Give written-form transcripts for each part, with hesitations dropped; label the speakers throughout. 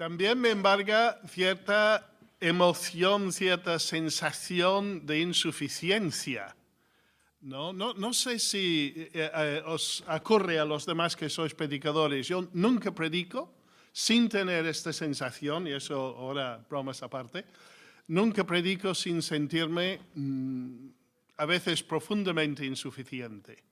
Speaker 1: También me embarga cierta emoción, cierta sensación de insuficiencia. No sé si os ocurre a los demás que sois predicadores. Yo nunca predico sin tener esta sensación, y eso ahora bromas aparte, nunca predico sin sentirme a veces profundamente insuficiente.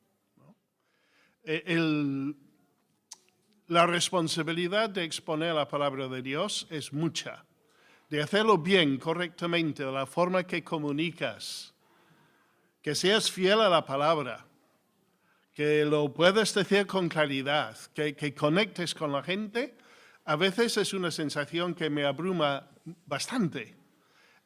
Speaker 1: La responsabilidad de exponer la palabra de Dios es mucha, de hacerlo bien, correctamente, de la forma que comunicas, que seas fiel a la palabra, que lo puedas decir con claridad, que conectes con la gente. A veces es una sensación que me abruma bastante.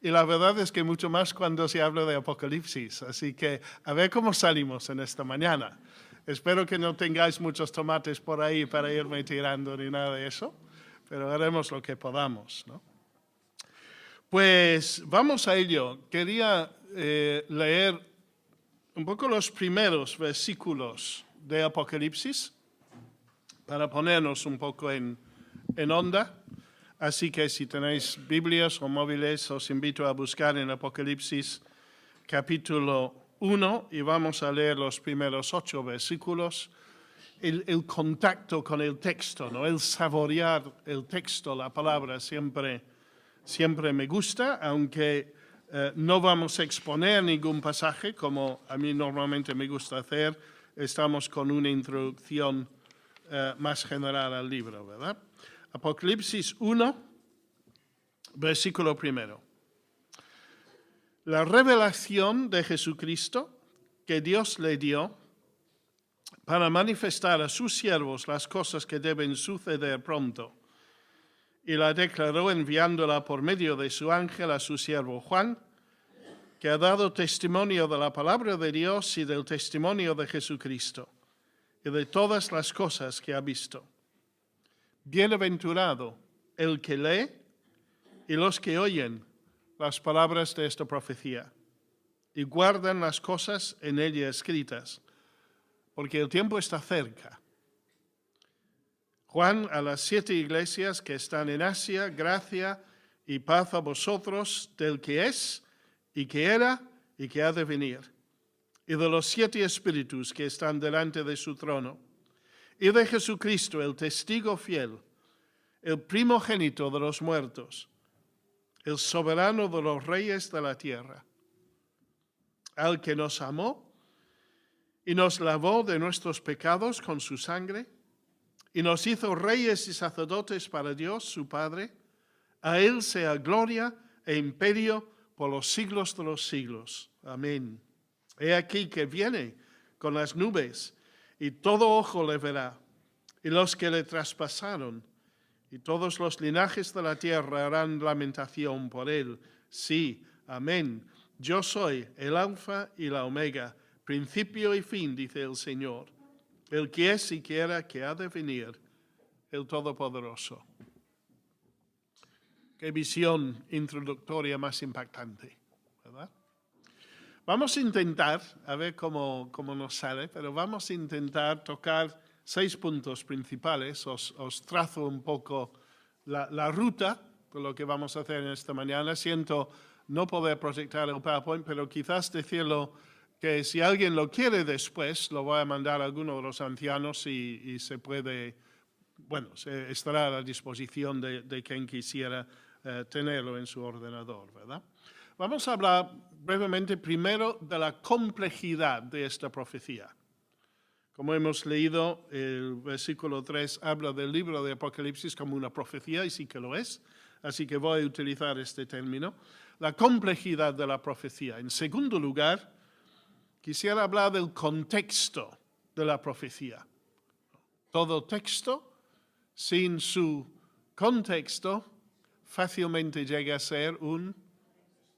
Speaker 1: Y la verdad es que mucho más cuando se habla de Apocalipsis. Así que a ver cómo salimos en esta mañana. Espero que no tengáis muchos tomates por ahí para irme tirando ni nada de eso, pero haremos lo que podamos, ¿no? Pues vamos a ello. Quería leer un poco los primeros versículos de Apocalipsis para ponernos un poco en onda. Así que si tenéis Biblias o móviles, os invito a buscar en Apocalipsis capítulo 1 y vamos a leer los primeros 8 versículos. El contacto con el texto, ¿no? El saborear el texto, la palabra, siempre me gusta, aunque no vamos a exponer ningún pasaje, como a mí normalmente me gusta hacer. Estamos con una introducción más general al libro, ¿verdad? Apocalipsis 1, versículo 1. La revelación de Jesucristo que Dios le dio para manifestar a sus siervos las cosas que deben suceder pronto, y la declaró enviándola por medio de su ángel a su siervo Juan, que ha dado testimonio de la palabra de Dios y del testimonio de Jesucristo, y de todas las cosas que ha visto. Bienaventurado el que lee y los que oyen las palabras de esta profecía y guardan las cosas en ella escritas, porque el tiempo está cerca. Juan, a las 7 iglesias que están en Asia, gracia y paz a vosotros del que es y que era y que ha de venir, y de los 7 espíritus que están delante de su trono, y de Jesucristo, el testigo fiel, el primogénito de los muertos, el soberano de los reyes de la tierra, al que nos amó y nos lavó de nuestros pecados con su sangre, y nos hizo reyes y sacerdotes para Dios, su Padre. A Él sea gloria e imperio por los siglos de los siglos. Amén. He aquí que viene con las nubes, y todo ojo le verá, y los que le traspasaron, y todos los linajes de la tierra harán lamentación por él. Sí, amén. Yo soy el Alfa y la Omega, principio y fin, dice el Señor, el que es y que era, que ha de venir, el Todopoderoso. Qué visión introductoria más impactante, ¿verdad? Vamos a intentar, a ver cómo nos sale, pero vamos a intentar tocar 6 puntos principales. Os trazo un poco la ruta de lo que vamos a hacer en esta mañana. Siento no poder proyectar el PowerPoint, pero quizás decirlo que si alguien lo quiere después, lo voy a mandar a alguno de los ancianos y se puede, estará a la disposición de quien quisiera tenerlo en su ordenador, ¿verdad? Vamos a hablar brevemente primero de la complejidad de esta profecía. Como hemos leído, el versículo 3 habla del libro de Apocalipsis como una profecía, y sí que lo es, así que voy a utilizar este término. La complejidad de la profecía. En segundo lugar, quisiera hablar del contexto de la profecía. Todo texto, sin su contexto, fácilmente llega a ser un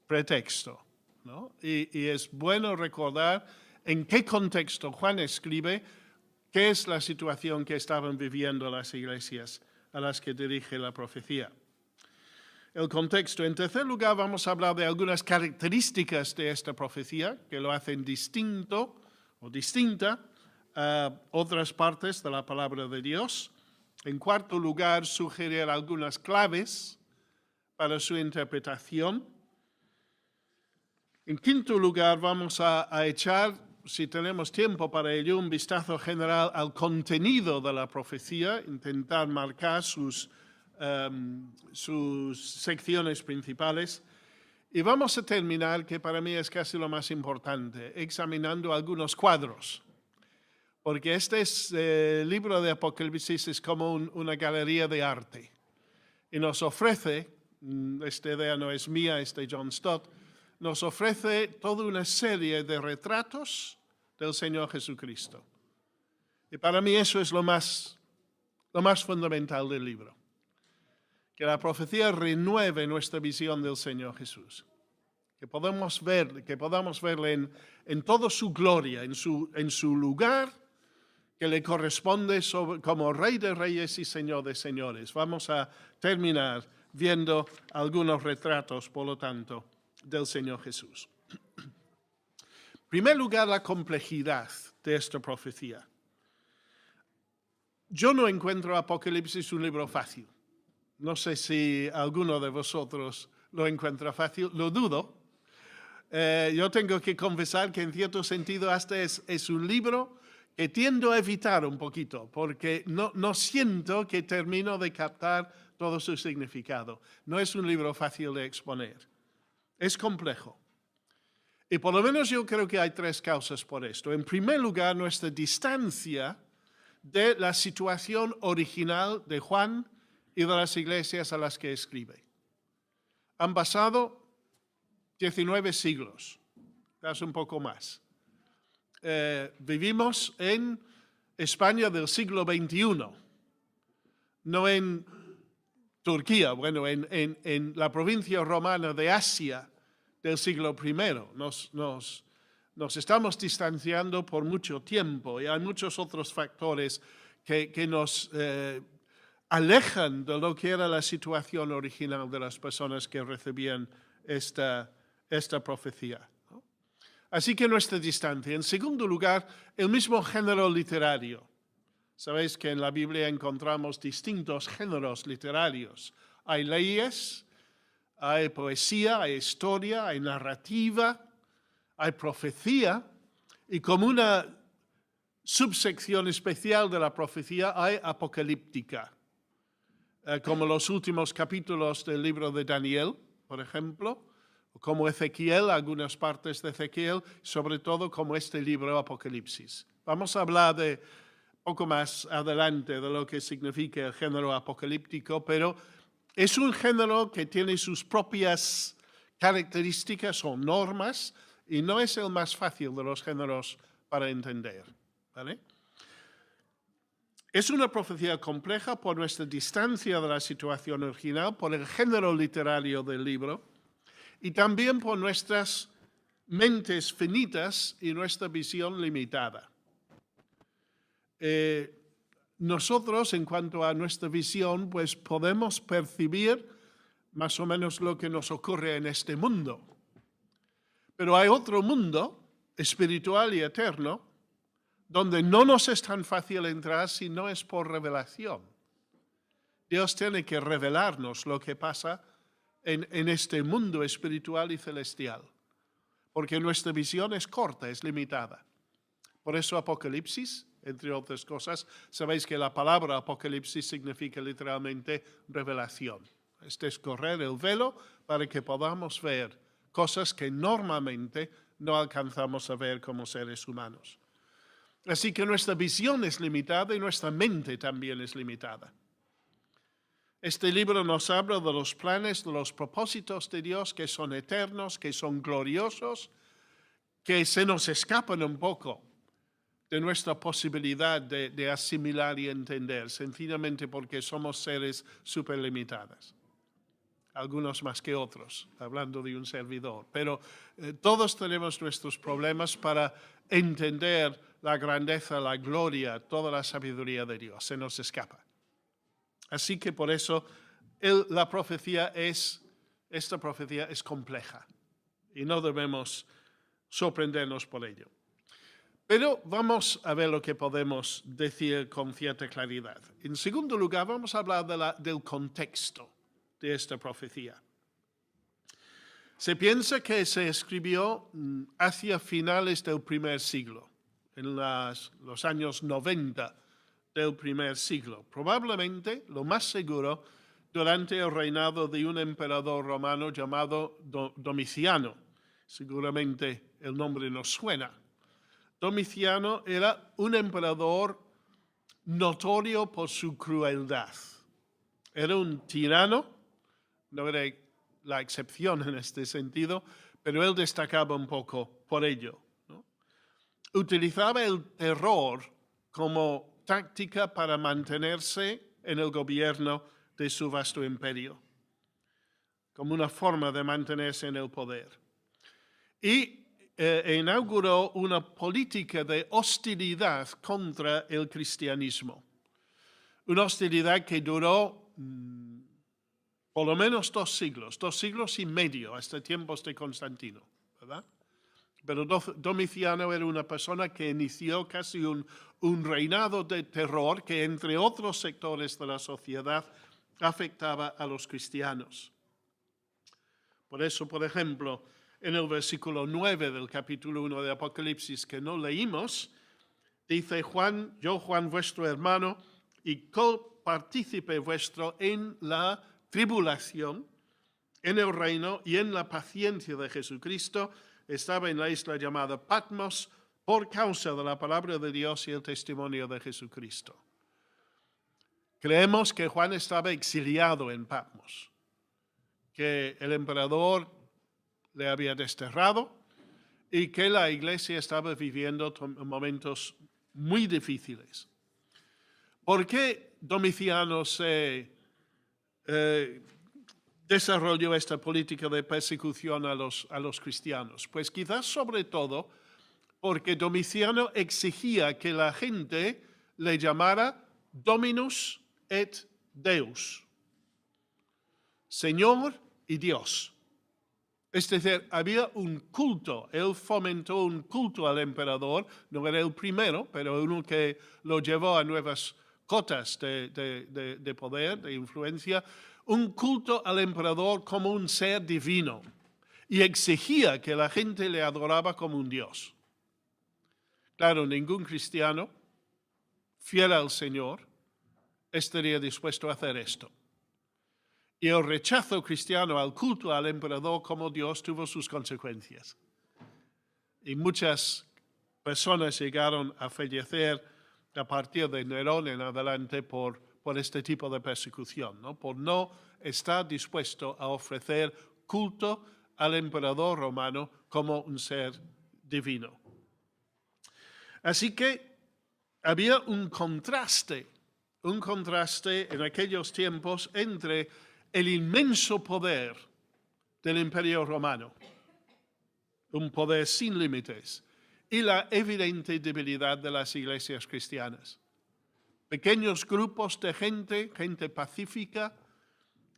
Speaker 1: pretexto, ¿no? Y es bueno recordar en qué contexto Juan escribe, qué es la situación que estaban viviendo las iglesias a las que dirige la profecía. El contexto. En tercer lugar, vamos a hablar de algunas características de esta profecía que lo hacen distinto o distinta a otras partes de la palabra de Dios. En cuarto lugar, sugerir algunas claves para su interpretación. En quinto lugar, vamos a echar, si tenemos tiempo para ello, un vistazo general al contenido de la profecía, intentar marcar sus secciones principales. Y vamos a terminar, que para mí es casi lo más importante, examinando algunos cuadros. Porque este libro de Apocalipsis es como una galería de arte. Y nos ofrece, esta idea no es mía, es de John Stott, nos ofrece toda una serie de retratos del Señor Jesucristo. Y para mí eso es lo más fundamental del libro. Que la profecía renueve nuestra visión del Señor Jesús. Que podamos verle en toda su gloria, en su lugar que le corresponde como Rey de Reyes y Señor de Señores. Vamos a terminar viendo algunos retratos, por lo tanto, del Señor Jesús. En primer lugar, la complejidad de esta profecía. Yo no encuentro Apocalipsis un libro fácil. No sé si alguno de vosotros lo encuentra fácil, lo dudo. Yo tengo que confesar que en cierto sentido hasta es un libro que tiendo a evitar un poquito, porque no siento que termino de captar todo su significado. No es un libro fácil de exponer. Es complejo. Y por lo menos yo creo que hay tres causas por esto. En primer lugar, nuestra distancia de la situación original de Juan y de las iglesias a las que escribe. Han pasado 19 siglos, casi un poco más. Vivimos en España del siglo XXI, no en Turquía, bueno, en la provincia romana de Asia del siglo I. Nos estamos distanciando por mucho tiempo y hay muchos otros factores que nos alejan de lo que era la situación original de las personas que recibían esta profecía. Así que nuestra distancia. En segundo lugar, el mismo género literario. Sabéis que en la Biblia encontramos distintos géneros literarios. Hay leyes, hay poesía, hay historia, hay narrativa, hay profecía, y como una subsección especial de la profecía hay apocalíptica, como los últimos capítulos del libro de Daniel, por ejemplo, como Ezequiel, algunas partes de Ezequiel, sobre todo como este libro Apocalipsis. Vamos a hablar de poco más adelante de lo que significa el género apocalíptico, pero es un género que tiene sus propias características o normas y no es el más fácil de los géneros para entender, ¿vale? Es una profecía compleja por nuestra distancia de la situación original, por el género literario del libro, y también por nuestras mentes finitas y nuestra visión limitada. Nosotros, en cuanto a nuestra visión, pues podemos percibir más o menos lo que nos ocurre en este mundo. Pero hay otro mundo espiritual y eterno donde no nos es tan fácil entrar si no es por revelación. Dios tiene que revelarnos lo que pasa en este mundo espiritual y celestial, porque nuestra visión es corta, es limitada. Por eso Apocalipsis, entre otras cosas, sabéis que la palabra Apocalipsis significa literalmente revelación. Es descorrer el velo para que podamos ver cosas que normalmente no alcanzamos a ver como seres humanos. Así que nuestra visión es limitada y nuestra mente también es limitada. Este libro nos habla de los planes, de los propósitos de Dios que son eternos, que son gloriosos, que se nos escapan un poco de nuestra posibilidad de asimilar y entender, sencillamente porque somos seres superlimitados. Algunos más que otros, hablando de un servidor. Pero todos tenemos nuestros problemas para entender la grandeza, la gloria, toda la sabiduría de Dios. Se nos escapa. Así que por eso esta profecía es compleja y no debemos sorprendernos por ello. Pero vamos a ver lo que podemos decir con cierta claridad. En segundo lugar, vamos a hablar del contexto de esta profecía. Se piensa que se escribió hacia finales del primer siglo, en los años 90 del primer siglo. Probablemente, lo más seguro, durante el reinado de un emperador romano llamado Domiciano. Seguramente el nombre nos suena. Domiciano era un emperador notorio por su crueldad. Era un tirano, no era la excepción en este sentido, pero él destacaba un poco por ello, ¿no? Utilizaba el terror como táctica para mantenerse en el gobierno de su vasto imperio, como una forma de mantenerse en el poder. Y inauguró una política de hostilidad contra el cristianismo. Una hostilidad que duró por lo menos 2 siglos y medio, hasta tiempos de Constantino, ¿verdad? Pero Domiciano era una persona que inició casi un reinado de terror que, entre otros sectores de la sociedad, afectaba a los cristianos. Por eso, por ejemplo, en el versículo 9 del capítulo 1 de Apocalipsis, que no leímos, dice Juan, yo Juan vuestro hermano y copartícipe vuestro en la tribulación, en el reino y en la paciencia de Jesucristo, estaba en la isla llamada Patmos por causa de la palabra de Dios y el testimonio de Jesucristo. Creemos que Juan estaba exiliado en Patmos, que el emperador le había desterrado y que la iglesia estaba viviendo momentos muy difíciles. ¿Por qué Domiciano se desarrolló esta política de persecución a los cristianos? Pues quizás sobre todo porque Domiciano exigía que la gente le llamara Dominus et Deus, Señor y Dios. Es decir, había un culto, él fomentó un culto al emperador, no era el primero, pero uno que lo llevó a nuevas cotas de poder, de influencia, un culto al emperador como un ser divino y exigía que la gente le adoraba como un Dios. Claro, ningún cristiano fiel al Señor estaría dispuesto a hacer esto. Y el rechazo cristiano al culto al emperador como Dios tuvo sus consecuencias. Y muchas personas llegaron a fallecer a partir de Nerón en adelante por este tipo de persecución, ¿no? Por no estar dispuesto a ofrecer culto al emperador romano como un ser divino. Así que había un contraste en aquellos tiempos entre el inmenso poder del Imperio Romano, un poder sin límites, y la evidente debilidad de las iglesias cristianas. Pequeños grupos de gente pacífica,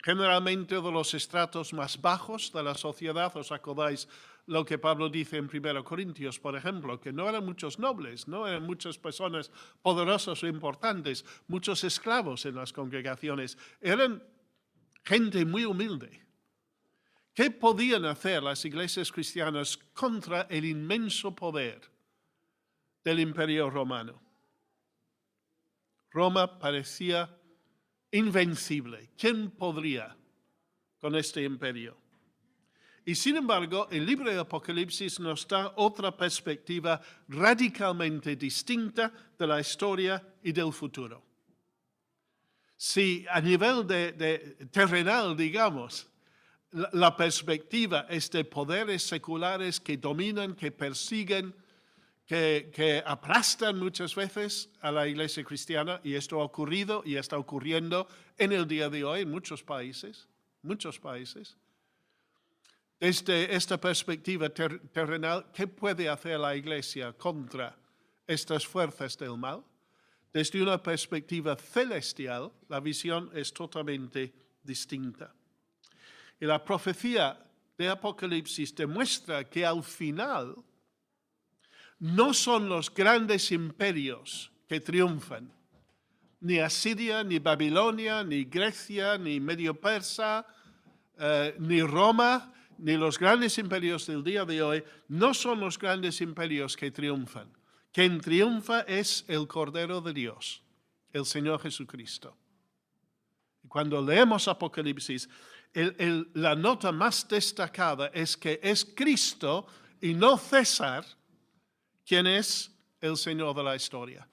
Speaker 1: generalmente de los estratos más bajos de la sociedad. ¿Os acordáis lo que Pablo dice en 1 Corintios, por ejemplo? Que no eran muchos nobles, no eran muchas personas poderosas o importantes, muchos esclavos en las congregaciones, eran gente muy humilde. ¿Qué podían hacer las iglesias cristianas contra el inmenso poder del Imperio Romano? Roma parecía invencible. ¿Quién podría con este imperio? Y sin embargo, el libro de Apocalipsis nos da otra perspectiva radicalmente distinta de la historia y del futuro. Si a nivel terrenal, digamos, la perspectiva es de poderes seculares que dominan, que persiguen, que aplastan muchas veces a la iglesia cristiana, y esto ha ocurrido y está ocurriendo en el día de hoy en muchos países. Desde esta perspectiva terrenal, ¿qué puede hacer la iglesia contra estas fuerzas del mal? Desde una perspectiva celestial, la visión es totalmente distinta. Y la profecía de Apocalipsis demuestra que al final no son los grandes imperios que triunfan, ni Asiria, ni Babilonia, ni Grecia, ni Medio Persa, ni Roma, ni los grandes imperios del día de hoy, no son los grandes imperios que triunfan. Quien triunfa es el Cordero de Dios, el Señor Jesucristo. Cuando leemos Apocalipsis, la nota más destacada es que es Cristo y no César quien es el Señor de la historia.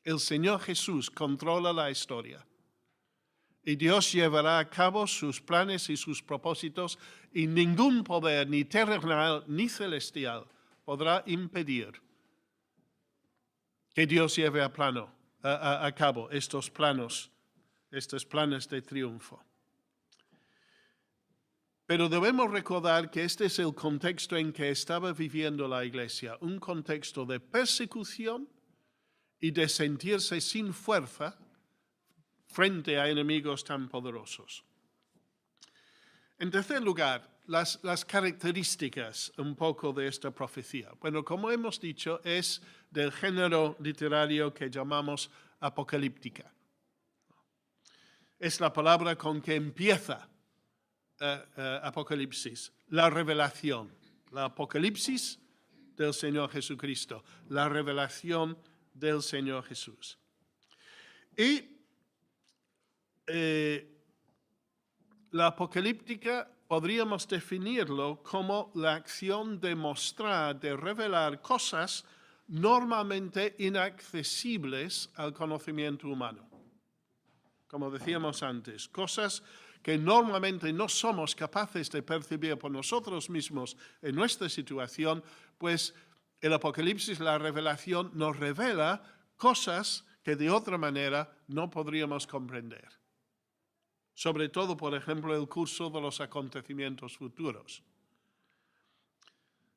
Speaker 1: El Señor Jesús controla la historia. Y Dios llevará a cabo sus planes y sus propósitos y ningún poder, ni terrenal ni celestial, podrá impedir que Dios lleve a cabo estos planes de triunfo. Pero debemos recordar que este es el contexto en que estaba viviendo la iglesia, un contexto de persecución y de sentirse sin fuerza frente a enemigos tan poderosos. En tercer lugar, las características un poco de esta profecía. Bueno, como hemos dicho, es del género literario que llamamos apocalíptica. Es la palabra con que empieza Apocalipsis, la revelación, la Apocalipsis del Señor Jesucristo, la revelación del Señor Jesús. Y la apocalíptica podríamos definirlo como la acción de mostrar, de revelar cosas normalmente inaccesibles al conocimiento humano. Como decíamos antes, cosas que normalmente no somos capaces de percibir por nosotros mismos en nuestra situación, pues el Apocalipsis, la revelación, nos revela cosas que de otra manera no podríamos comprender. Sobre todo, por ejemplo, el curso de los acontecimientos futuros.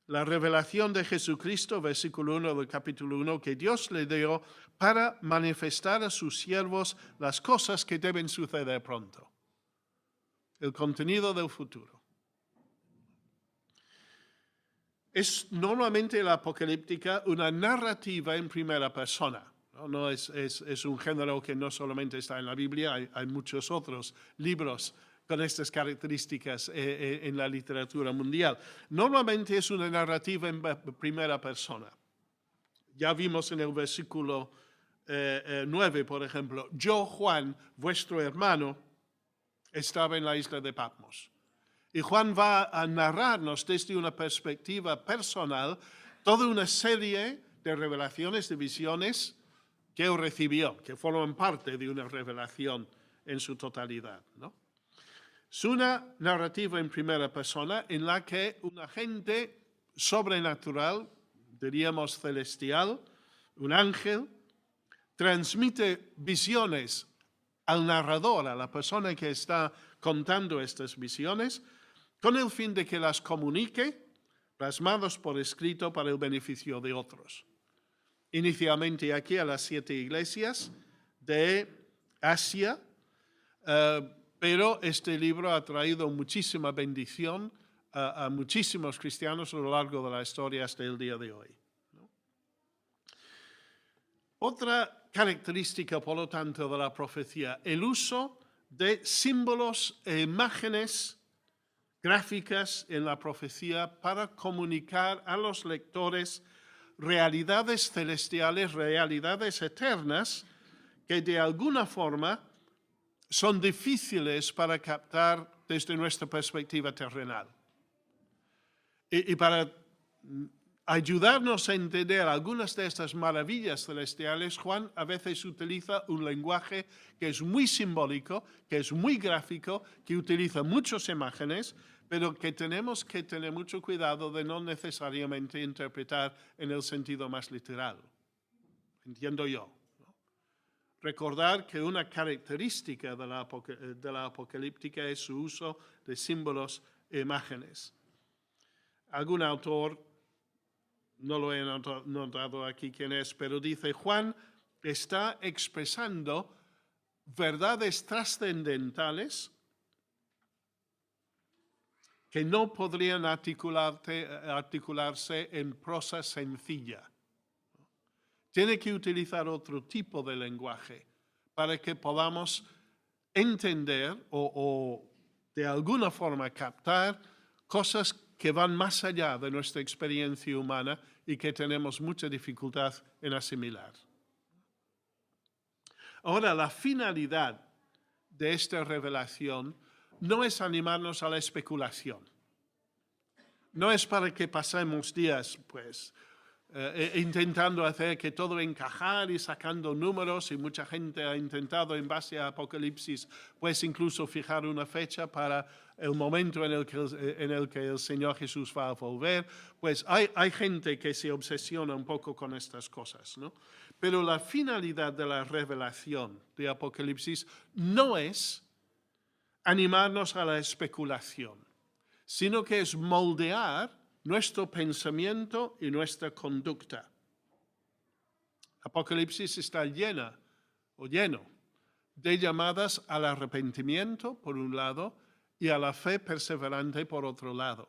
Speaker 1: La revelación de Jesucristo, versículo 1 del capítulo 1, que Dios le dio para manifestar a sus siervos las cosas que deben suceder pronto. El contenido del futuro. Es normalmente la apocalíptica una narrativa en primera persona. No es un género que no solamente está en la Biblia, hay muchos otros libros con estas características en la literatura mundial. Normalmente es una narrativa en primera persona. Ya vimos en el versículo 9, por ejemplo, yo, Juan, vuestro hermano, estaba en la isla de Patmos. Y Juan va a narrarnos desde una perspectiva personal toda una serie de revelaciones, de visiones que él recibió, que forman parte de una revelación en su totalidad, ¿no? Es una narrativa en primera persona en la que un agente sobrenatural, diríamos celestial, un ángel, transmite visiones al narrador, a la persona que está contando estas visiones, con el fin de que las comunique, plasmados por escrito para el beneficio de otros. Inicialmente aquí a las 7 iglesias de Asia, pero este libro ha traído muchísima bendición a muchísimos cristianos a lo largo de la historia hasta el día de hoy, ¿no? Otra característica, por lo tanto, de la profecía, el uso de símbolos e imágenes gráficas en la profecía para comunicar a los lectores realidades celestiales, realidades eternas, que de alguna forma son difíciles para captar desde nuestra perspectiva terrenal. Y para ayudarnos a entender algunas de estas maravillas celestiales, Juan a veces utiliza un lenguaje que es muy simbólico, que es muy gráfico, que utiliza muchas imágenes, pero que tenemos que tener mucho cuidado de no necesariamente interpretar en el sentido más literal. Entiendo yo. Recordar que una característica de la apocalíptica es su uso de símbolos e imágenes. Algún autor, no lo he notado aquí quién es, pero dice, Juan está expresando verdades trascendentales que no podrían articularse en prosa sencilla. Tiene que utilizar otro tipo de lenguaje para que podamos entender o de alguna forma captar cosas que van más allá de nuestra experiencia humana y que tenemos mucha dificultad en asimilar. Ahora, la finalidad de esta revelación no es animarnos a la especulación. No es para que pasemos días, pues, intentando hacer que todo encajar y sacando números, y mucha gente ha intentado en base a Apocalipsis, pues incluso fijar una fecha para el momento en el que el Señor Jesús va a volver. Pues hay gente que se obsesiona un poco con estas cosas, ¿no? Pero la finalidad de la revelación de Apocalipsis no es animarnos a la especulación, sino que es moldear nuestro pensamiento y nuestra conducta. Apocalipsis está lleno de llamadas al arrepentimiento, por un lado, y a la fe perseverante, por otro lado.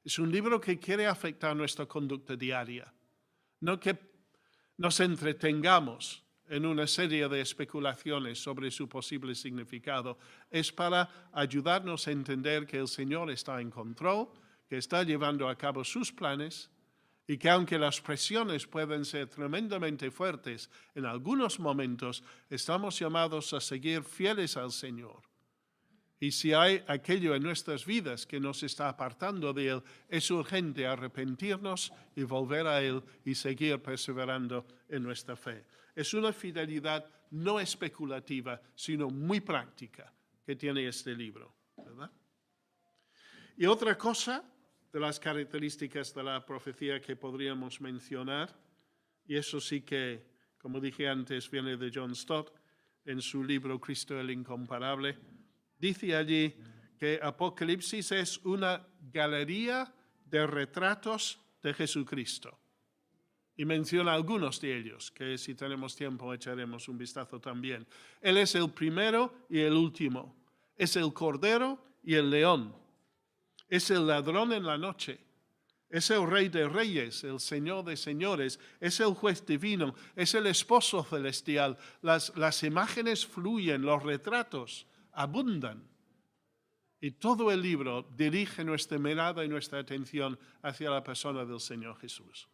Speaker 1: Es un libro que quiere afectar nuestra conducta diaria, no que nos entretengamos en una serie de especulaciones sobre su posible significado. Es para ayudarnos a entender que el Señor está en control, que está llevando a cabo sus planes y que aunque las presiones pueden ser tremendamente fuertes en algunos momentos, estamos llamados a seguir fieles al Señor. Y si hay aquello en nuestras vidas que nos está apartando de Él, es urgente arrepentirnos y volver a Él y seguir perseverando en nuestra fe. Es una fidelidad no especulativa, sino muy práctica que tiene este libro, ¿verdad? Y otra cosa de las características de la profecía que podríamos mencionar, y eso sí que, como dije antes, viene de John Stott, en su libro Cristo el Incomparable, dice allí que Apocalipsis es una galería de retratos de Jesucristo. Y menciona algunos de ellos, que si tenemos tiempo echaremos un vistazo también. Él es el primero y el último. Es el Cordero y el León. Es el ladrón en la noche. Es el Rey de Reyes, el Señor de Señores. Es el Juez divino. Es el Esposo celestial. Las imágenes fluyen, los retratos abundan. Y todo el libro dirige nuestra mirada y nuestra atención hacia la persona del Señor Jesús.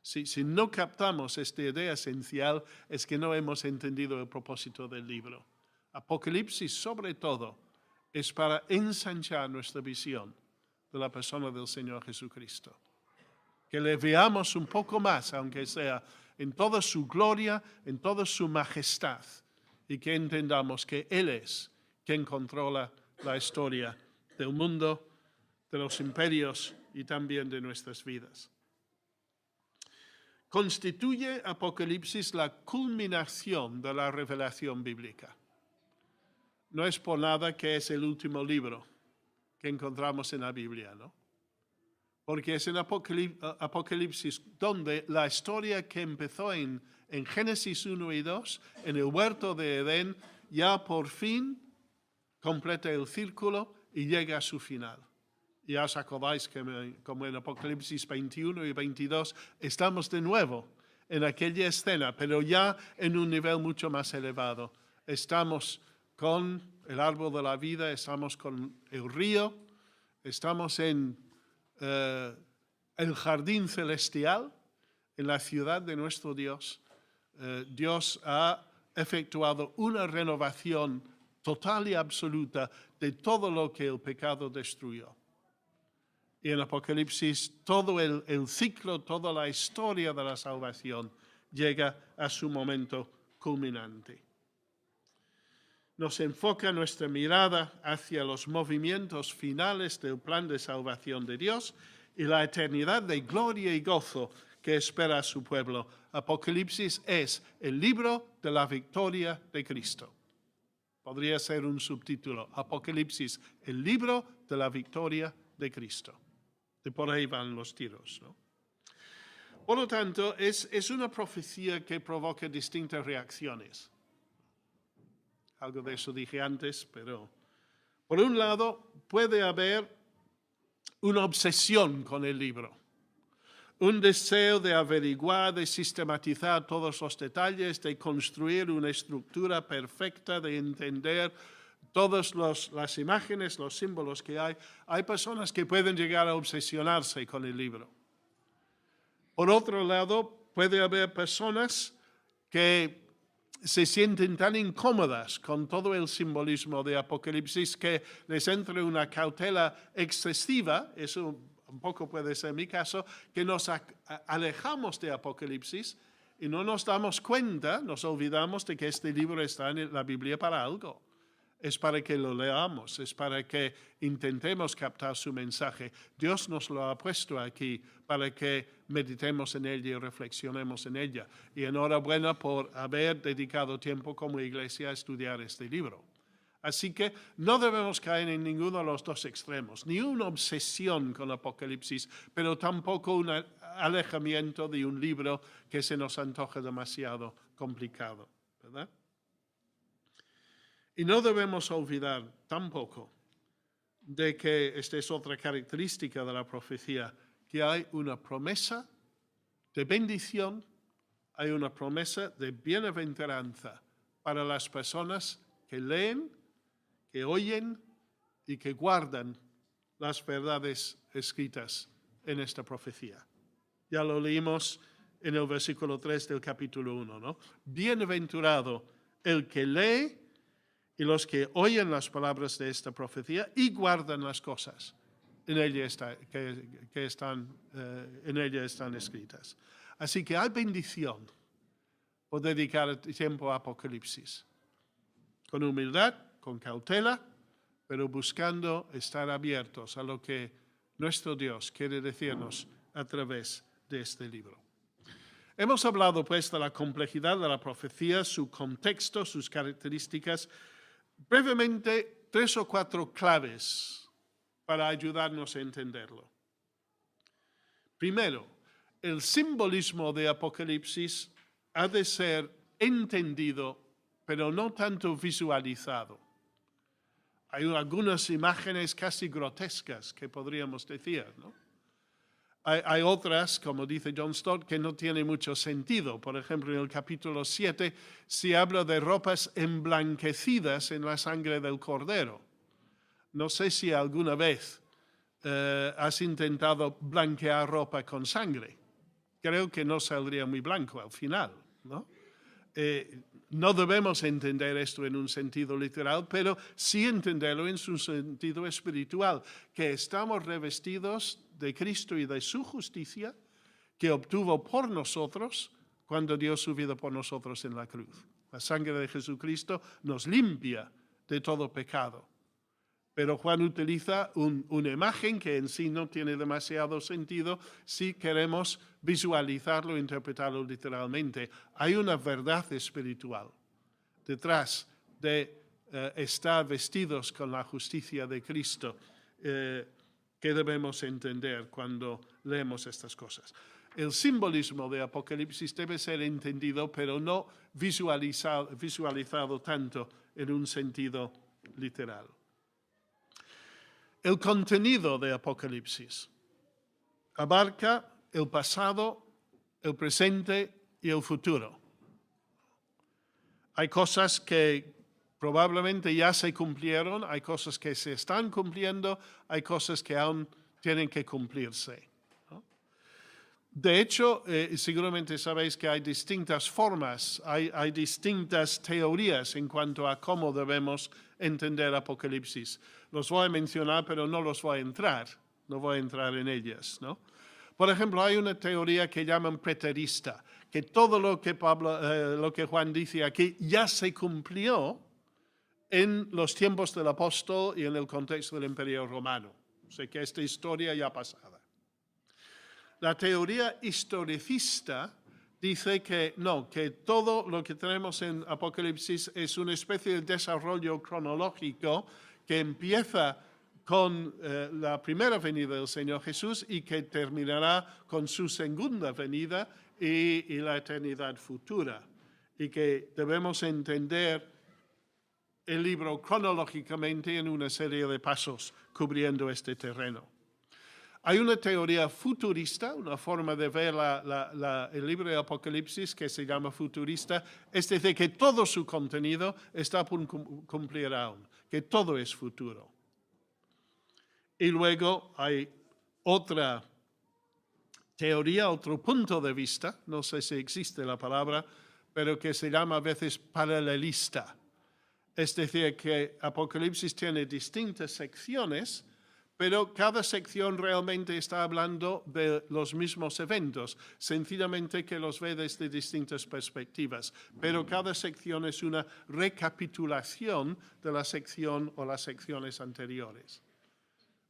Speaker 1: Si no captamos esta idea esencial, es que no hemos entendido el propósito del libro. Apocalipsis, sobre todo, es para ensanchar nuestra visión de la persona del Señor Jesucristo. Que le veamos un poco más, aunque sea en toda su gloria, en toda su majestad, y que entendamos que Él es quien controla la historia del mundo, de los imperios y también de nuestras vidas. Constituye Apocalipsis la culminación de la revelación bíblica. No es por nada que es el último libro que encontramos en la Biblia, ¿no? Porque es en Apocalipsis donde la historia que empezó en Génesis 1 y 2, en el huerto de Edén, ya por fin completa el círculo y llega a su final. Ya os acordáis que como en Apocalipsis 21 y 22 estamos de nuevo en aquella escena, pero ya en un nivel mucho más elevado. Estamos con el árbol de la vida, estamos con el río, estamos en el jardín celestial, en la ciudad de nuestro Dios. Dios ha efectuado una renovación total y absoluta de todo lo que el pecado destruyó. Y en Apocalipsis todo el ciclo, toda la historia de la salvación llega a su momento culminante. Nos enfoca nuestra mirada hacia los movimientos finales del plan de salvación de Dios y la eternidad de gloria y gozo que espera a su pueblo. Apocalipsis es el libro de la victoria de Cristo. Podría ser un subtítulo. Apocalipsis, el libro de la victoria de Cristo. De por ahí van los tiros, ¿no? Por lo tanto, es una profecía que provoca distintas reacciones. Algo de eso dije antes, pero por un lado puede haber una obsesión con el libro, un deseo de averiguar, de sistematizar todos los detalles, de construir una estructura perfecta, de entender todas las imágenes, los símbolos que hay. Hay personas que pueden llegar a obsesionarse con el libro. Por otro lado, puede haber personas que se sienten tan incómodas con todo el simbolismo de Apocalipsis que les entra una cautela excesiva, eso un poco puede ser mi caso, que nos alejamos de Apocalipsis y no nos damos cuenta, nos olvidamos de que este libro está en la Biblia para algo. Es para que lo leamos, es para que intentemos captar su mensaje. Dios nos lo ha puesto aquí para que meditemos en ella y reflexionemos en ella. Y enhorabuena por haber dedicado tiempo como iglesia a estudiar este libro. Así que no debemos caer en ninguno de los dos extremos, ni una obsesión con Apocalipsis, pero tampoco un alejamiento de un libro que se nos antoja demasiado complicado, ¿verdad? Y no debemos olvidar tampoco de que esta es otra característica de la profecía, que hay una promesa de bendición, hay una promesa de bienaventuranza para las personas que leen, que oyen y que guardan las verdades escritas en esta profecía. Ya lo leímos en el versículo 3 del capítulo 1, ¿no? Bienaventurado el que lee y los que oyen las palabras de esta profecía y guardan las cosas en ella en ella están escritas. Así que hay bendición por dedicar tiempo a Apocalipsis, con humildad, con cautela, pero buscando estar abiertos a lo que nuestro Dios quiere decirnos a través de este libro. Hemos hablado pues de la complejidad de la profecía, su contexto, sus características. Brevemente, 3 o 4 claves para ayudarnos a entenderlo. Primero, el simbolismo de Apocalipsis ha de ser entendido, pero no tanto visualizado. Hay algunas imágenes casi grotescas que podríamos decir, ¿no? Hay otras, como dice John Stott, que no tienen mucho sentido. Por ejemplo, en el capítulo 7 se habla de ropas emblanquecidas en la sangre del Cordero. No sé si alguna vez has intentado blanquear ropa con sangre. Creo que no saldría muy blanco al final, ¿no? No debemos entender esto en un sentido literal, pero sí entenderlo en su sentido espiritual, que estamos revestidos de Cristo y de su justicia que obtuvo por nosotros cuando dio su vida por nosotros en la cruz. La sangre de Jesucristo nos limpia de todo pecado. Pero Juan utiliza una imagen que en sí no tiene demasiado sentido si queremos visualizarlo e interpretarlo literalmente. Hay una verdad espiritual detrás de estar vestidos con la justicia de Cristo que debemos entender cuando leemos estas cosas. El simbolismo de Apocalipsis debe ser entendido, pero no visualizado tanto en un sentido literal. El contenido de Apocalipsis abarca el pasado, el presente y el futuro. Hay cosas que probablemente ya se cumplieron, hay cosas que se están cumpliendo, hay cosas que aún tienen que cumplirse, ¿no? De hecho, seguramente sabéis que hay distintas formas, hay distintas teorías en cuanto a cómo debemos entender Apocalipsis. Los voy a mencionar, pero no los voy a entrar, no voy a entrar en ellas, ¿no? Por ejemplo, hay una teoría que llaman preterista, que todo lo que Juan dice aquí ya se cumplió en los tiempos del apóstol y en el contexto del Imperio Romano. O sea, que esta historia ya pasada. La teoría historicista dice que no, que todo lo que tenemos en Apocalipsis es una especie de desarrollo cronológico que empieza con la primera venida del Señor Jesús y que terminará con su segunda venida y la eternidad futura. Y que debemos entender el libro cronológicamente en una serie de pasos cubriendo este terreno. Hay una teoría futurista, una forma de ver el libro de Apocalipsis que se llama futurista, es decir, que todo su contenido está por cumplir aún, que todo es futuro. Y luego hay otra teoría, otro punto de vista, no sé si existe la palabra, pero que se llama a veces paralelista. Es decir, que Apocalipsis tiene distintas secciones, pero cada sección realmente está hablando de los mismos eventos, sencillamente que los ve desde distintas perspectivas. Pero cada sección es una recapitulación de la sección o las secciones anteriores.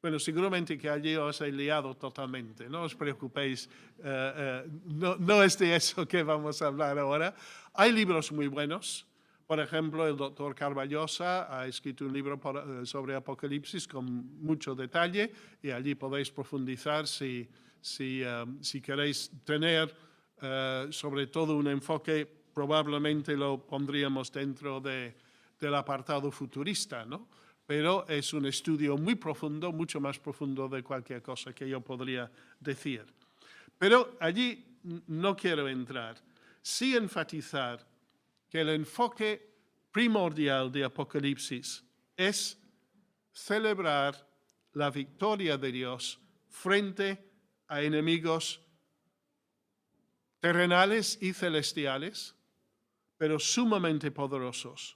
Speaker 1: Bueno, seguramente que allí os he liado totalmente, no os preocupéis, no es de eso que vamos a hablar ahora. Hay libros muy buenos. Por ejemplo, el doctor Carballosa ha escrito un libro sobre Apocalipsis con mucho detalle y allí podéis profundizar si queréis tener sobre todo un enfoque, probablemente lo pondríamos dentro del apartado futurista, ¿no? Pero es un estudio muy profundo, mucho más profundo de cualquier cosa que yo podría decir. Pero allí no quiero entrar. Sí enfatizar que el enfoque primordial de Apocalipsis es celebrar la victoria de Dios frente a enemigos terrenales y celestiales, pero sumamente poderosos.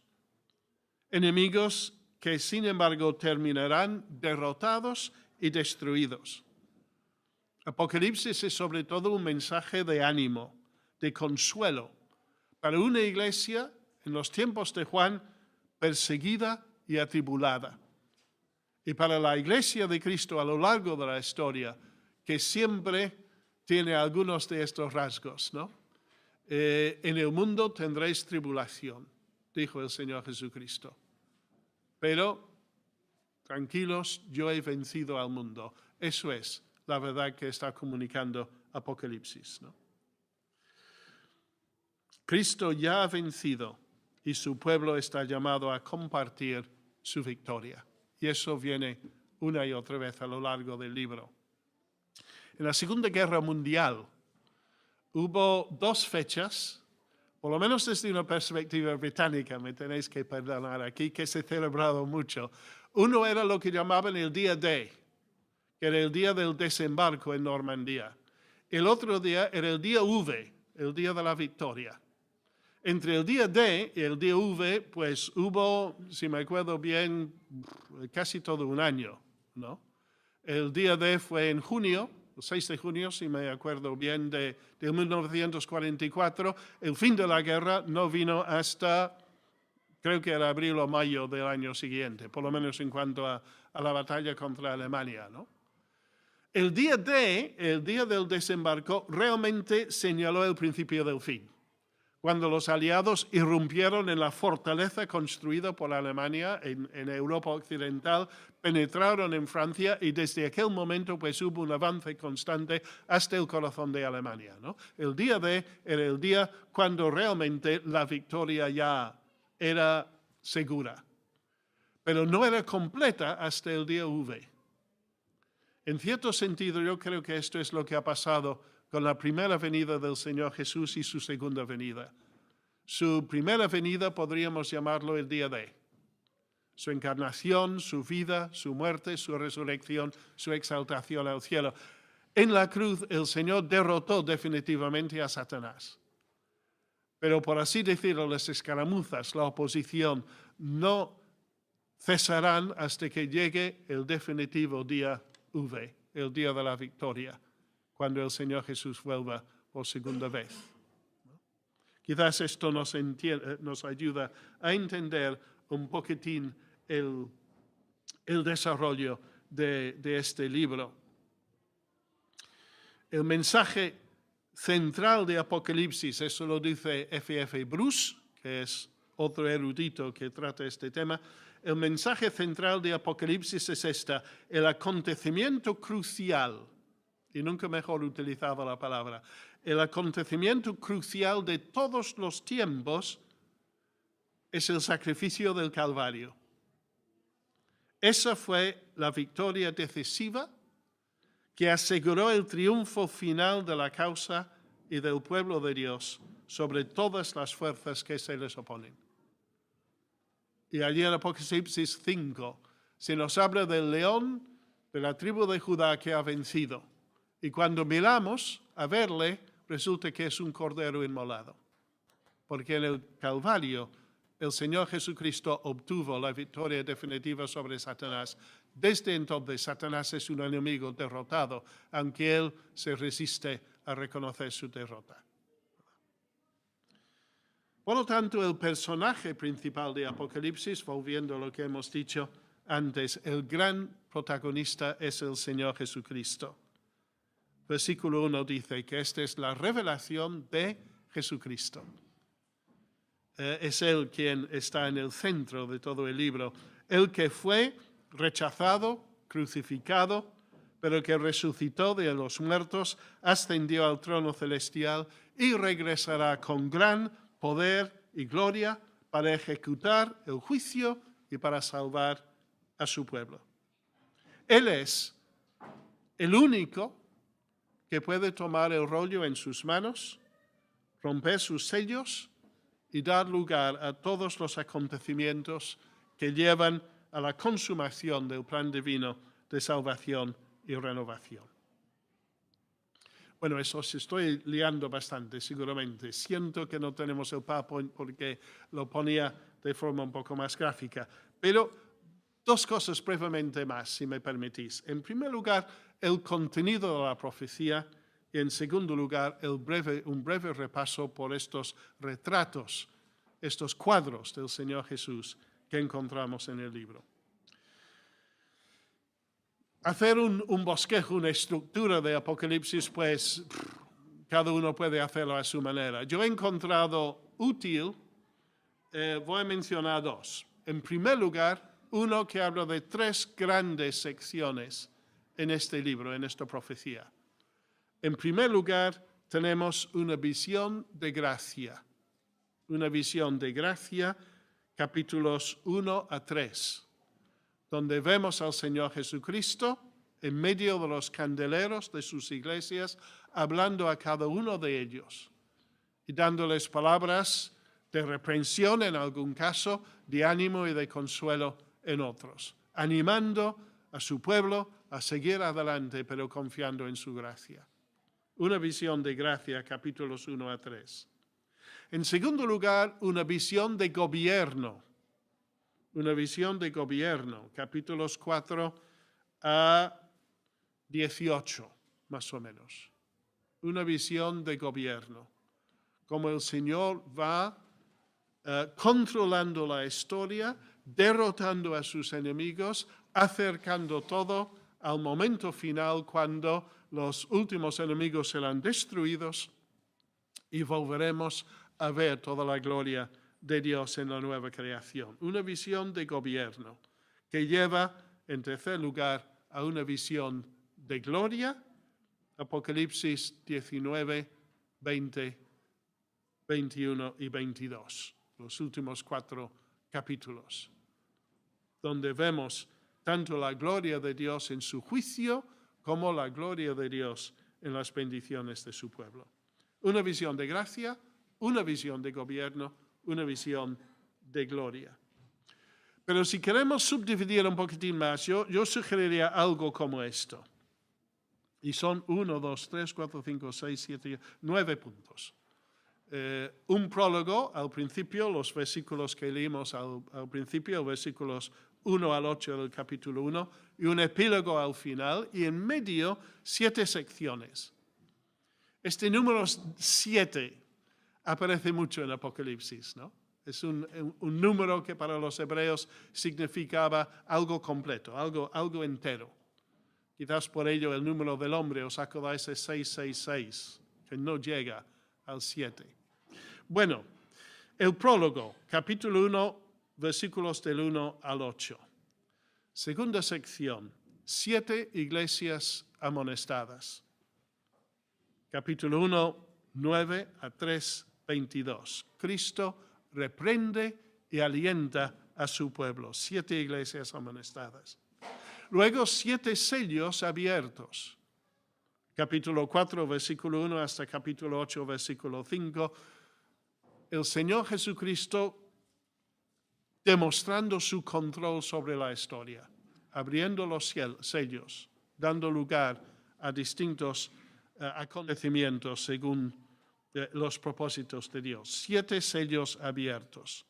Speaker 1: Enemigos que sin embargo terminarán derrotados y destruidos. Apocalipsis es sobre todo un mensaje de ánimo, de consuelo, para una iglesia en los tiempos de Juan perseguida y atribulada. Y para la iglesia de Cristo a lo largo de la historia, que siempre tiene algunos de estos rasgos, ¿no? En el mundo tendréis tribulación, dijo el Señor Jesucristo. Pero, tranquilos, yo he vencido al mundo. Eso es la verdad que está comunicando Apocalipsis, ¿no? Cristo ya ha vencido y su pueblo está llamado a compartir su victoria. Y eso viene una y otra vez a lo largo del libro. En la Segunda Guerra Mundial hubo dos fechas, por lo menos desde una perspectiva británica, me tenéis que perdonar aquí, que se ha celebrado mucho. Uno era lo que llamaban el día D, que era el día del desembarco en Normandía. El otro día era el día V, el día de la victoria. Entre el día D y el día V, pues hubo, si me acuerdo bien, casi todo un año, ¿no? El día D fue en junio, el 6 de junio, si me acuerdo bien, de 1944. El fin de la guerra no vino hasta, creo que era abril o mayo del año siguiente, por lo menos en cuanto a la batalla contra Alemania, ¿no? El día D, el día del desembarco, realmente señaló el principio del fin. Cuando los aliados irrumpieron en la fortaleza construida por Alemania en Europa Occidental, penetraron en Francia y desde aquel momento pues hubo un avance constante hasta el corazón de Alemania, ¿no? El día D era el día cuando realmente la victoria ya era segura, pero no era completa hasta el día V. En cierto sentido, yo creo que esto es lo que ha pasado con la primera venida del Señor Jesús y su segunda venida. Su primera venida podríamos llamarlo el día D. Su encarnación, su vida, su muerte, su resurrección, su exaltación al cielo. En la cruz el Señor derrotó definitivamente a Satanás. Pero por así decirlo, las escaramuzas, la oposición, no cesarán hasta que llegue el definitivo día V, el día de la victoria, cuando el Señor Jesús vuelva por segunda vez. Quizás esto nos ayuda a entender un poquitín el desarrollo de este libro. El mensaje central de Apocalipsis, eso lo dice F.F. Bruce, que es otro erudito que trata este tema. El mensaje central de Apocalipsis es el acontecimiento crucial, y nunca mejor utilizado la palabra, el acontecimiento crucial de todos los tiempos es el sacrificio del Calvario. Esa fue la victoria decisiva que aseguró el triunfo final de la causa y del pueblo de Dios sobre todas las fuerzas que se les oponen. Y allí en Apocalipsis 5 se nos habla del león de la tribu de Judá que ha vencido. Y cuando miramos a verle, resulta que es un cordero inmolado. Porque en el Calvario el Señor Jesucristo obtuvo la victoria definitiva sobre Satanás. Desde entonces, Satanás es un enemigo derrotado, aunque él se resiste a reconocer su derrota. Por lo tanto, el personaje principal de Apocalipsis, volviendo a lo que hemos dicho antes, el gran protagonista es el Señor Jesucristo. Versículo 1 dice que esta es la revelación de Jesucristo. Es Él quien está en el centro de todo el libro. El que fue rechazado, crucificado, pero que resucitó de los muertos, ascendió al trono celestial y regresará con gran poder y gloria para ejecutar el juicio y para salvar a su pueblo. Él es el único que puede tomar el rollo en sus manos, romper sus sellos y dar lugar a todos los acontecimientos que llevan a la consumación del plan divino de salvación y renovación. Bueno, eso os estoy liando bastante, seguramente. Siento que no tenemos el PowerPoint porque lo ponía de forma un poco más gráfica. Pero dos cosas brevemente más, si me permitís. En primer lugar, el contenido de la profecía. Y en segundo lugar, un breve repaso por estos retratos, estos cuadros del Señor Jesús que encontramos en el libro. Hacer un bosquejo, una estructura de Apocalipsis, pues cada uno puede hacerlo a su manera. Yo he encontrado útil, voy a mencionar dos. En primer lugar, uno que habla de tres grandes secciones en este libro, en esta profecía. En primer lugar, tenemos una visión de gracia. Una visión de gracia, capítulos 1 a 3, donde vemos al Señor Jesucristo en medio de los candeleros de sus iglesias, hablando a cada uno de ellos y dándoles palabras de reprensión en algún caso, de ánimo y de consuelo en otros, animando a su pueblo a seguir adelante, pero confiando en su gracia. Una visión de gracia, capítulos 1 a 3. En segundo lugar, una visión de gobierno. Una visión de gobierno, capítulos 4 a 18, más o menos. Una visión de gobierno. Como el Señor va controlando la historia, derrotando a sus enemigos, acercando todo al momento final cuando los últimos enemigos serán destruidos y volveremos a ver toda la gloria de Dios en la nueva creación. Una visión de gobierno que lleva, en tercer lugar, a una visión de gloria. Apocalipsis 19, 20, 21 y 22, los últimos 4 capítulos, donde vemos tanto la gloria de Dios en su juicio como la gloria de Dios en las bendiciones de su pueblo. Una visión de gracia, una visión de gobierno, una visión de gloria. Pero si queremos subdividir un poquitín más, yo sugeriría algo como esto. Y son 1, 2, 3, 4, 5, 6, 7, 9 puntos. Un prólogo al principio, los versículos que leímos al principio, versículos 1 al 8 del capítulo 1, y un epílogo al final, y en medio 7 secciones. Este número 7 aparece mucho en Apocalipsis, ¿no? Es un número que para los hebreos significaba algo completo, algo entero. Quizás por ello el número del hombre, os acordáis de 666, que no llega al 7. Bueno, el prólogo, capítulo 1, versículos del 1 al 8. Segunda sección, 7 iglesias amonestadas. Capítulo 1, 9 a 3, 22. Cristo reprende y alienta a su pueblo. 7 iglesias amonestadas. Luego 7 sellos abiertos. capítulo 4, versículo 1 hasta capítulo 8, versículo 5, el Señor Jesucristo demostrando su control sobre la historia, abriendo los sellos, dando lugar a distintos acontecimientos según los propósitos de Dios. 7 sellos abiertos.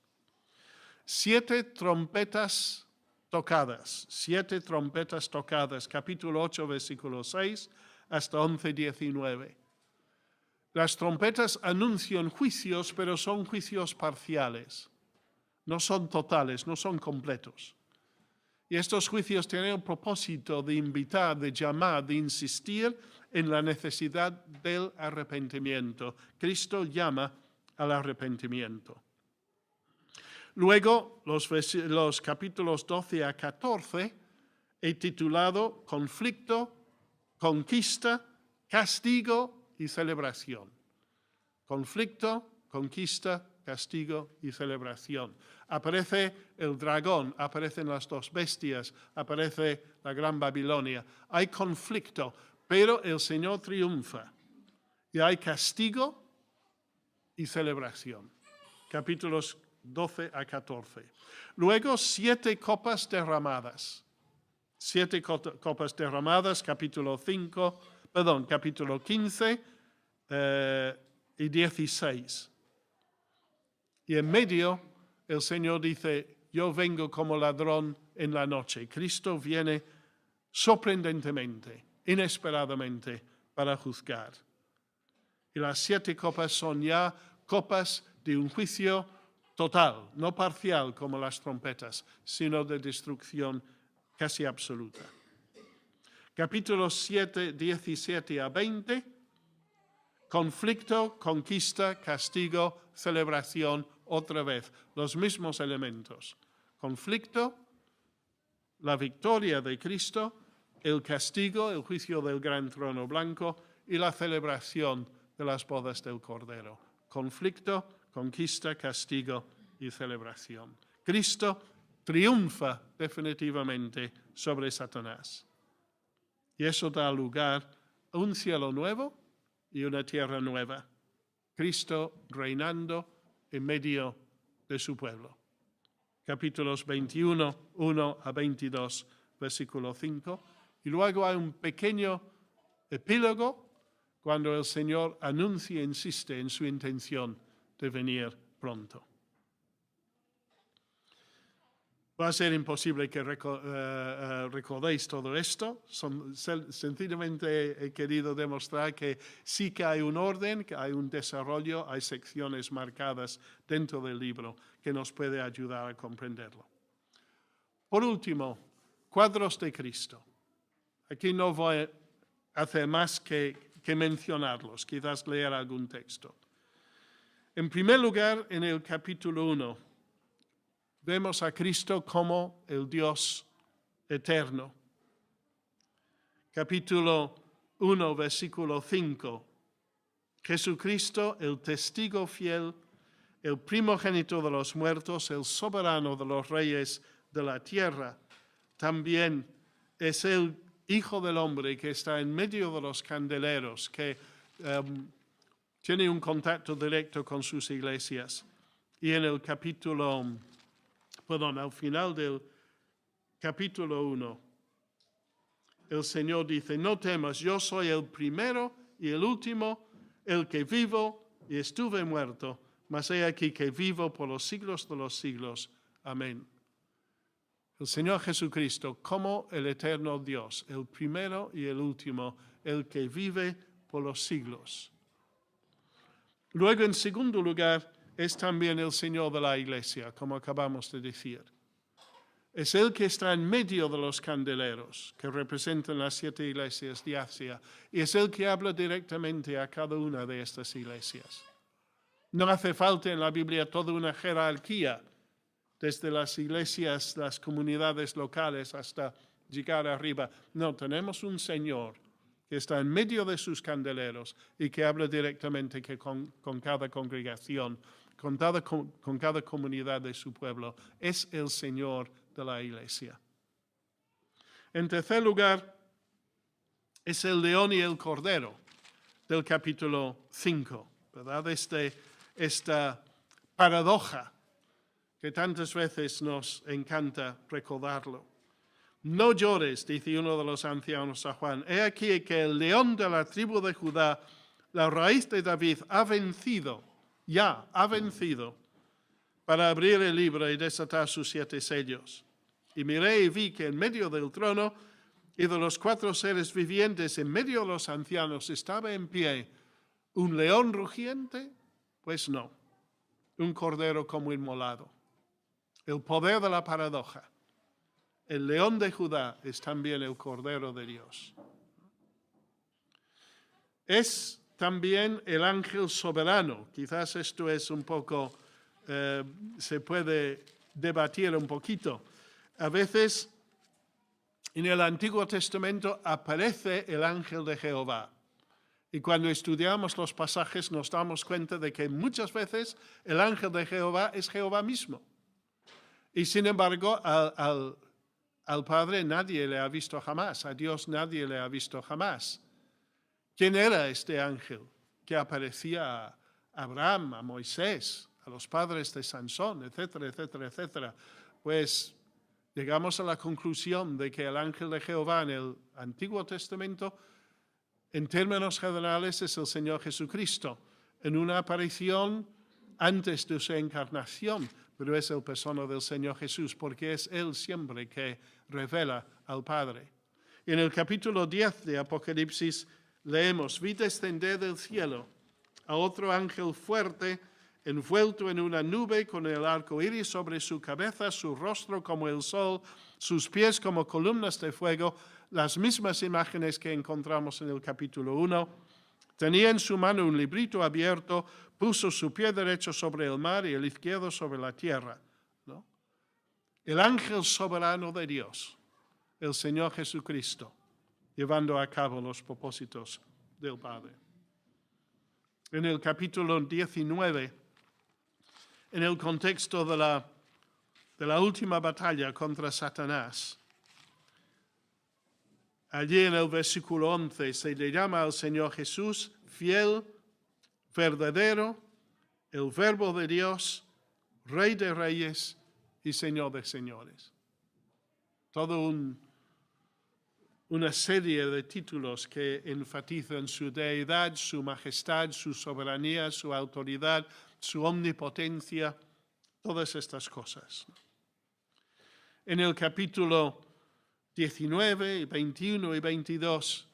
Speaker 1: 7 trompetas tocadas. 7 trompetas tocadas. Capítulo 8, versículo 6 hasta 11, 19. Las trompetas anuncian juicios, pero son juicios parciales. No son totales, no son completos. Y estos juicios tienen el propósito de invitar, de llamar, de insistir en la necesidad del arrepentimiento. Cristo llama al arrepentimiento. Luego, los capítulos 12 a 14 he titulado Conflicto, Conquista, Castigo y Celebración. Conflicto, conquista, castigo y celebración. Aparece el dragón, aparecen las 2 bestias, aparece la Gran Babilonia. Hay conflicto, pero el Señor triunfa. Y hay castigo y celebración. Capítulos 12 a 14. Luego 7 copas derramadas. 7 copas derramadas, capítulo 15 y 16. Y en medio el Señor dice, yo vengo como ladrón en la noche. Cristo viene sorprendentemente, inesperadamente, para juzgar. Y las 7 copas son ya copas de un juicio total, no parcial como las trompetas, sino de destrucción casi absoluta. Capítulos 7, 17 a 20, conflicto, conquista, castigo, celebración, otra vez, los mismos elementos. Conflicto, la victoria de Cristo, el castigo, el juicio del gran trono blanco y la celebración de las bodas del Cordero. Conflicto, conquista, castigo y celebración. Cristo triunfa definitivamente sobre Satanás. Y eso da lugar a un cielo nuevo y una tierra nueva. Cristo reinando en medio de su pueblo. Capítulos 21, 1 a 22, versículo 5. Y luego hay un pequeño epílogo cuando el Señor anuncia e insiste en su intención de venir pronto. Va a ser imposible que recordéis todo esto. Sencillamente he querido demostrar que sí que hay un orden, que hay un desarrollo, hay secciones marcadas dentro del libro que nos puede ayudar a comprenderlo. Por último, cuadros de Cristo. Aquí no voy a hacer más que mencionarlos, quizás leer algún texto. En primer lugar, en el capítulo 1, vemos a Cristo como el Dios eterno. Capítulo 1, versículo 5. Jesucristo, el testigo fiel, el primogénito de los muertos, el soberano de los reyes de la tierra, también es el Hijo del Hombre que está en medio de los candeleros, que tiene un contacto directo con sus iglesias. Y en el al final del capítulo 1, el Señor dice, no temas, yo soy el primero y el último, el que vivo y estuve muerto, mas he aquí que vivo por los siglos de los siglos. Amén. El Señor Jesucristo, como el eterno Dios, el primero y el último, el que vive por los siglos. Luego, en segundo lugar, es también el Señor de la Iglesia, como acabamos de decir. Es el que está en medio de los candeleros, que representan las 7 iglesias de Asia, y es el que habla directamente a cada una de estas iglesias. No hace falta en la Biblia toda una jerarquía, desde las iglesias, las comunidades locales, hasta llegar arriba. No, tenemos un Señor que está en medio de sus candeleros y que habla directamente con cada congregación, con cada comunidad de su pueblo. Es el Señor de la Iglesia. En tercer lugar, es el león y el cordero del capítulo 5, ¿verdad? Esta paradoja que tantas veces nos encanta recordarlo. No llores, dice uno de los ancianos a Juan. He aquí que el león de la tribu de Judá, la raíz de David, ha vencido para abrir el libro y desatar sus 7 sellos. Y miré y vi que en medio del trono y de los 4 seres vivientes, en medio de los ancianos, estaba en pie un león rugiente. Pues no, un cordero como inmolado. El poder de la paradoja. El león de Judá es también el cordero de Dios. Es también el ángel soberano. Quizás esto es un poco, se puede debatir un poquito. A veces en el Antiguo Testamento aparece el ángel de Jehová. Y cuando estudiamos los pasajes nos damos cuenta de que muchas veces el ángel de Jehová es Jehová mismo. Y sin embargo, al Padre nadie le ha visto jamás, a Dios nadie le ha visto jamás. ¿Quién era este ángel que aparecía a Abraham, a Moisés, a los padres de Sansón, etcétera, etcétera, etcétera? Pues llegamos a la conclusión de que el ángel de Jehová en el Antiguo Testamento, en términos generales, es el Señor Jesucristo, en una aparición antes de su encarnación, pero es el persona del Señor Jesús, porque es Él siempre que revela al Padre. Y en el capítulo 10 de Apocalipsis leemos: vi descender del cielo a otro ángel fuerte, envuelto en una nube con el arco iris sobre su cabeza, su rostro como el sol, sus pies como columnas de fuego, las mismas imágenes que encontramos en el capítulo 1. Tenía en su mano un librito abierto, puso su pie derecho sobre el mar y el izquierdo sobre la tierra, ¿no? El ángel soberano de Dios, el Señor Jesucristo, llevando a cabo los propósitos del Padre. En el capítulo 19, en el contexto de la última batalla contra Satanás, allí en el versículo 11 se le llama al Señor Jesús fiel, verdadero, el Verbo de Dios, Rey de Reyes y Señor de Señores. Todo una serie de títulos que enfatizan su deidad, su majestad, su soberanía, su autoridad, su omnipotencia, todas estas cosas. En el capítulo 19, 21 y 22,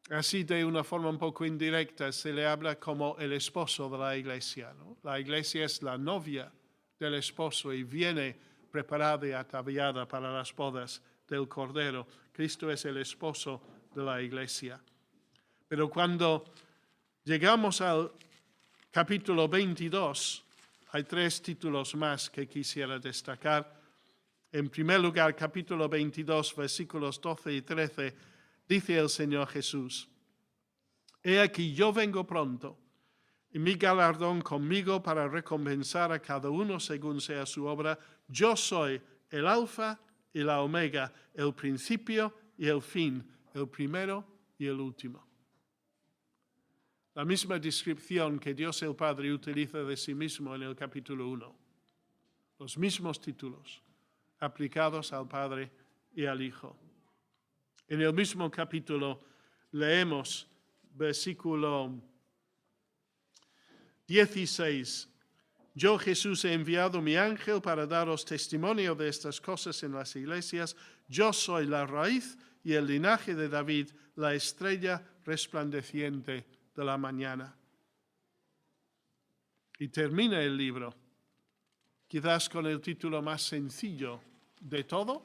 Speaker 1: así de una forma un poco indirecta, se le habla como el esposo de la iglesia, ¿no? La iglesia es la novia del esposo y viene preparada y ataviada para las bodas del Cordero. Cristo es el esposo de la iglesia. Pero cuando llegamos al capítulo 22, hay 3 títulos más que quisiera destacar. En primer lugar, capítulo 22, versículos 12 y 13, dice el Señor Jesús: he aquí yo vengo pronto, y mi galardón conmigo para recompensar a cada uno según sea su obra. Yo soy el Alfa y la Omega, el principio y el fin, el primero y el último. La misma descripción que Dios el Padre utiliza de sí mismo en el capítulo 1. Los mismos títulos aplicados al Padre y al Hijo. En el mismo capítulo leemos versículo 16. Yo, Jesús, he enviado mi ángel para daros testimonio de estas cosas en las iglesias. Yo soy la raíz y el linaje de David, la estrella resplandeciente de la mañana. Y termina el libro, quizás con el título más sencillo de todo,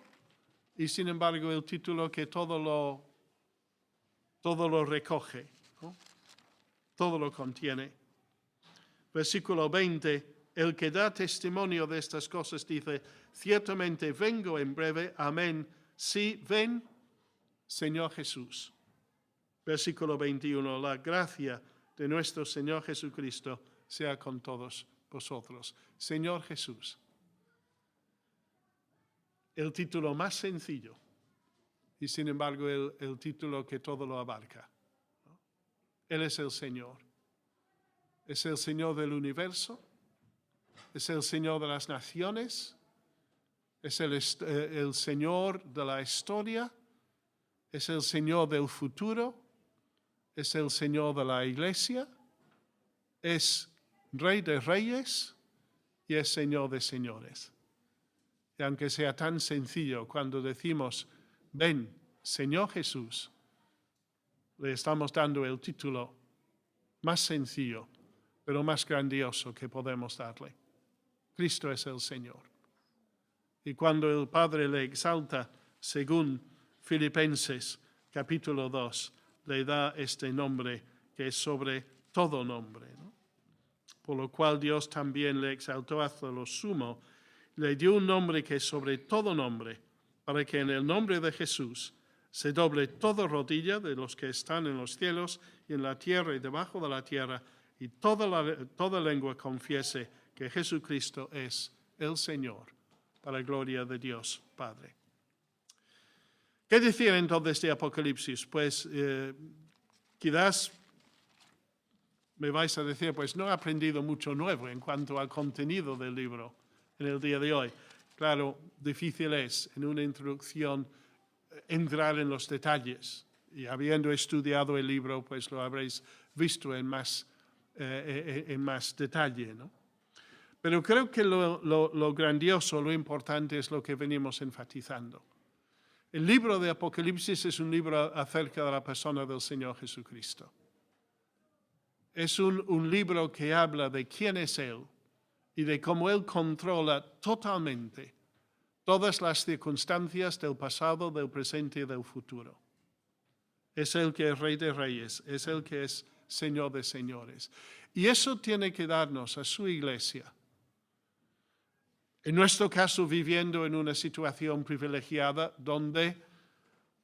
Speaker 1: y sin embargo el título que todo lo recoge, ¿no? Todo lo contiene. Versículo 20, el que da testimonio de estas cosas dice: ciertamente vengo en breve, amén. Sí, ven, Señor Jesús. Versículo 21, la gracia de nuestro Señor Jesucristo sea con todos vosotros. Señor Jesús. El título más sencillo y sin embargo el título que todo lo abarca, ¿no? Él es el Señor. Es el Señor del universo, es el Señor de las naciones, es el Señor de la historia, es el Señor del futuro, es el Señor de la iglesia, es Rey de reyes y es Señor de señores. Y aunque sea tan sencillo, cuando decimos, ven, Señor Jesús, le estamos dando el título más sencillo, pero más grandioso que podemos darle. Cristo es el Señor. Y cuando el Padre le exalta, según Filipenses capítulo 2, le da este nombre que es sobre todo nombre, ¿no? Por lo cual Dios también le exaltó hasta lo sumo, le dio un nombre que es sobre todo nombre, para que en el nombre de Jesús se doble toda rodilla de los que están en los cielos y en la tierra y debajo de la tierra, y toda lengua confiese que Jesucristo es el Señor, para gloria de Dios Padre. ¿Qué decir entonces de Apocalipsis? Pues quizás me vais a decir, pues no he aprendido mucho nuevo en cuanto al contenido del libro en el día de hoy. Claro, difícil es en una introducción entrar en los detalles, y habiendo estudiado el libro, pues lo habréis visto en más detalle, ¿no? Pero creo que lo grandioso, lo importante es lo que venimos enfatizando. El libro de Apocalipsis es un libro acerca de la persona del Señor Jesucristo. Es un libro que habla de quién es Él y de cómo Él controla totalmente todas las circunstancias del pasado, del presente y del futuro. Es el que es Rey de Reyes, es el que es Señor de Señores. Y eso tiene que darnos a su iglesia, en nuestro caso viviendo en una situación privilegiada donde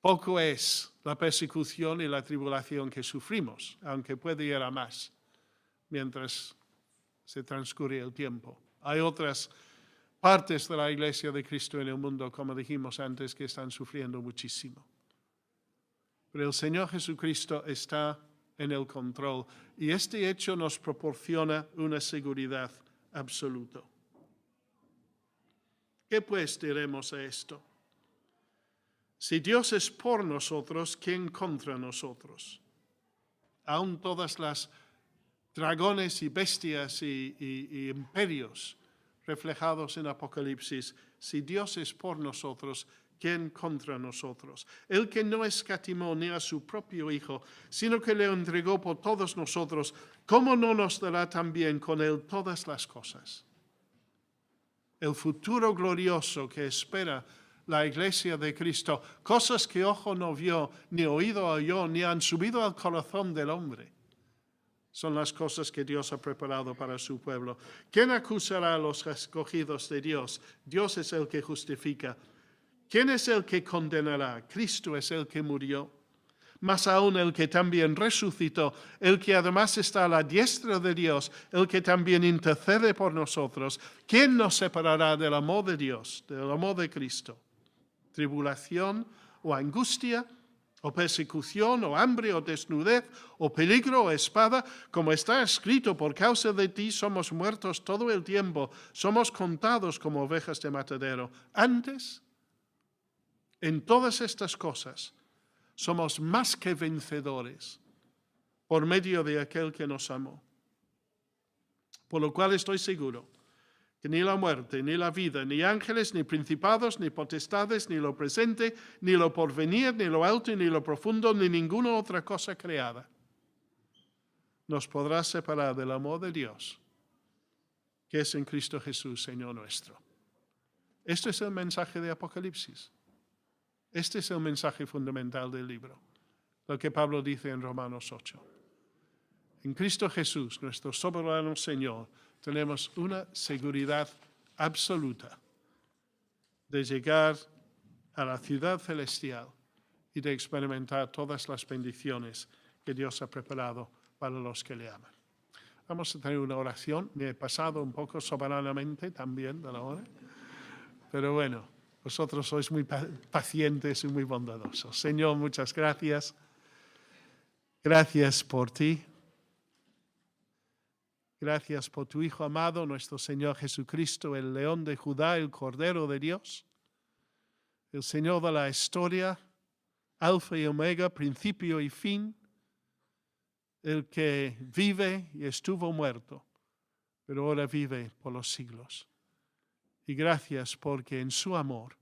Speaker 1: poco es la persecución y la tribulación que sufrimos, aunque puede ir a más mientras se transcurre el tiempo. Hay otras partes de la Iglesia de Cristo en el mundo, como dijimos antes, que están sufriendo muchísimo. Pero el Señor Jesucristo está en el control y este hecho nos proporciona una seguridad absoluta. ¿Qué pues diremos a esto? Si Dios es por nosotros, ¿quién contra nosotros? Aún todas las dragones y bestias y imperios reflejados en Apocalipsis, si Dios es por nosotros, ¿quién contra nosotros? El que no escatimó ni a su propio Hijo, sino que le entregó por todos nosotros, ¿cómo no nos dará también con él todas las cosas? El futuro glorioso que espera la iglesia de Cristo, cosas que ojo no vio, ni oído oyó, ni han subido al corazón del hombre, son las cosas que Dios ha preparado para su pueblo. ¿Quién acusará a los escogidos de Dios? Dios es el que justifica. ¿Quién es el que condenará? Cristo es el que murió, más aún el que también resucitó, el que además está a la diestra de Dios, el que también intercede por nosotros. ¿Quién nos separará del amor de Dios, del amor de Cristo? ¿Tribulación o angustia, o persecución, o hambre, o desnudez, o peligro, o espada? Como está escrito, por causa de ti somos muertos todo el tiempo, somos contados como ovejas de matadero. Antes, en todas estas cosas, somos más que vencedores por medio de aquel que nos amó. Por lo cual estoy seguro que ni la muerte, ni la vida, ni ángeles, ni principados, ni potestades, ni lo presente, ni lo porvenir, ni lo alto, ni lo profundo, ni ninguna otra cosa creada nos podrá separar del amor de Dios, que es en Cristo Jesús, Señor nuestro. Este es el mensaje de Apocalipsis. Este es el mensaje fundamental del libro, lo que Pablo dice en Romanos 8. En Cristo Jesús, nuestro soberano Señor, tenemos una seguridad absoluta de llegar a la ciudad celestial y de experimentar todas las bendiciones que Dios ha preparado para los que le aman. Vamos a tener una oración. Me he pasado un poco soberanamente también de la hora, pero bueno, Vosotros sois muy pacientes y muy bondadosos. Señor, muchas gracias. Gracias por ti. Gracias por tu Hijo amado, nuestro Señor Jesucristo, el León de Judá, el Cordero de Dios, el Señor de la historia, Alfa y Omega, principio y fin, el que vive y estuvo muerto, pero ahora vive por los siglos. Y gracias porque en su amor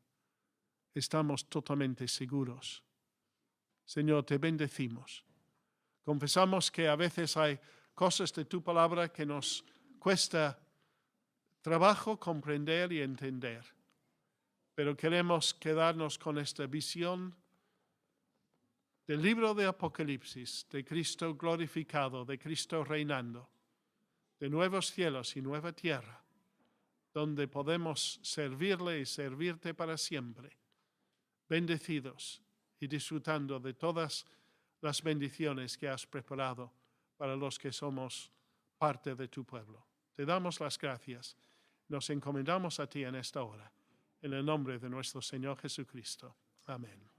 Speaker 1: estamos totalmente seguros. Señor, te bendecimos. Confesamos que a veces hay cosas de tu palabra que nos cuesta trabajo comprender y entender, pero queremos quedarnos con esta visión del libro de Apocalipsis, de Cristo glorificado, de Cristo reinando, de nuevos cielos y nueva tierra, donde podemos servirle y servirte para siempre, bendecidos y disfrutando de todas las bendiciones que has preparado para los que somos parte de tu pueblo. Te damos las gracias. Nos encomendamos a ti en esta hora, en el nombre de nuestro Señor Jesucristo. Amén.